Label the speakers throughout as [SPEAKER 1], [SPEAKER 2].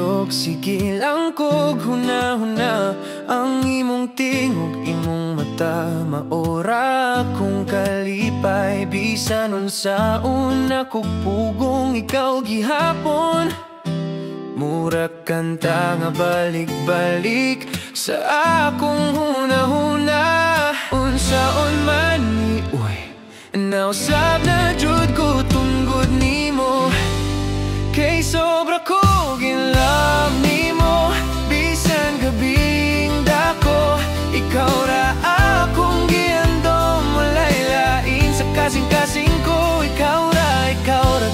[SPEAKER 1] makatog, sige lang kog hunahuna. Ang imong tingog, imong mata, maora kung kalipay. Bisan unsaon akong pugong ikaw gihapon. Mura kanta nga balik-balik sa akong hunahuna. Unsaon man ni uy, nausab na jud ko tunggod nimo. Kay sobra ko ginlove nimo. Bisan gabing dako, ikaw ra akong giandom. Walay lain sa kasing-kasing ko. Ikaw ra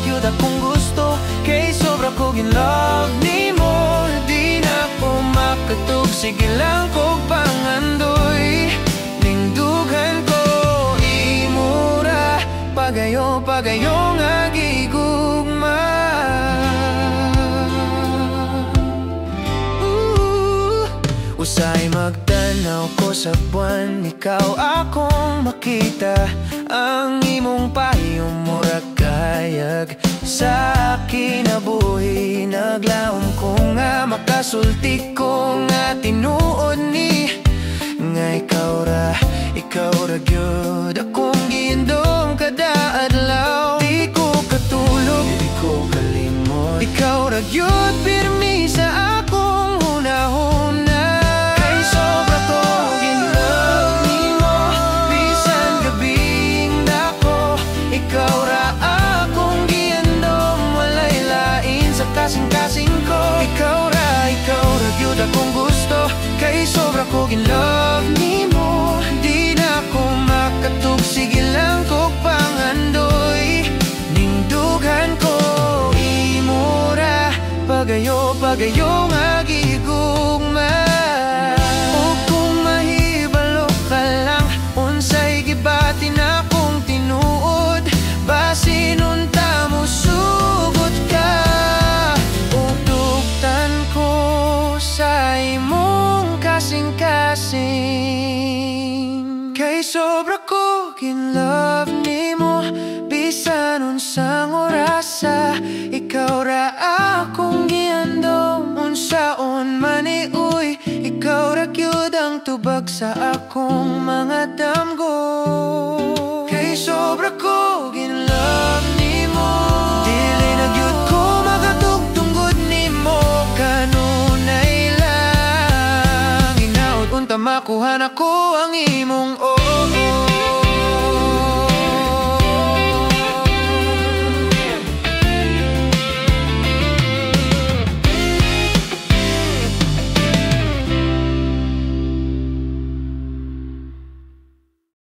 [SPEAKER 1] gyud akong gusto. Kay sobra ko ginlove nimo. Di na ko makatog, sige lang kog pangandoy. Nindughan ko imura, pagayo nga gigugma. Usay magtanaw ko sa buwan, ikaw akong makita. Ang imong payo murag kayag sa kinabuhi. Naglaom ko nga makasulti ko nga tinuod ni. Nga ikaw ra gyud akong giindom kada adlaw. Di ko katulog, di ko kalimot. Ikaw ra gyud pirmi sa akong hunahuna. Kay sobra ko ginlove nimo. Bisan gabing dako, ikaw ra akong giandom. Walay lain sa kasing-kasing ko. Ikaw ra gyud akong gusto. Kay sobra ko ginlove nimo. Di na ko makatug, sige lang kog pangandoy. Nindughan ko imura, pagayo nga gigugma. O kung mahibalo ka lang, unsay gibati na kong tinuod. Basin unta mo sugot ka. Udugtan ko sa imong kasing-kasing. Kay sobra ko ginlove nimo. Bisan unsang orasa, ikaw ra akong giandom. Unsaon man uy, ikaw ra gyud ang tubag sa akong mga damgo. Kay sobra ko ginlove nimo. Dili na gyud ko makatug tunggod nimo. Kanunay lang inaot unta makuha na ko ang imong oo.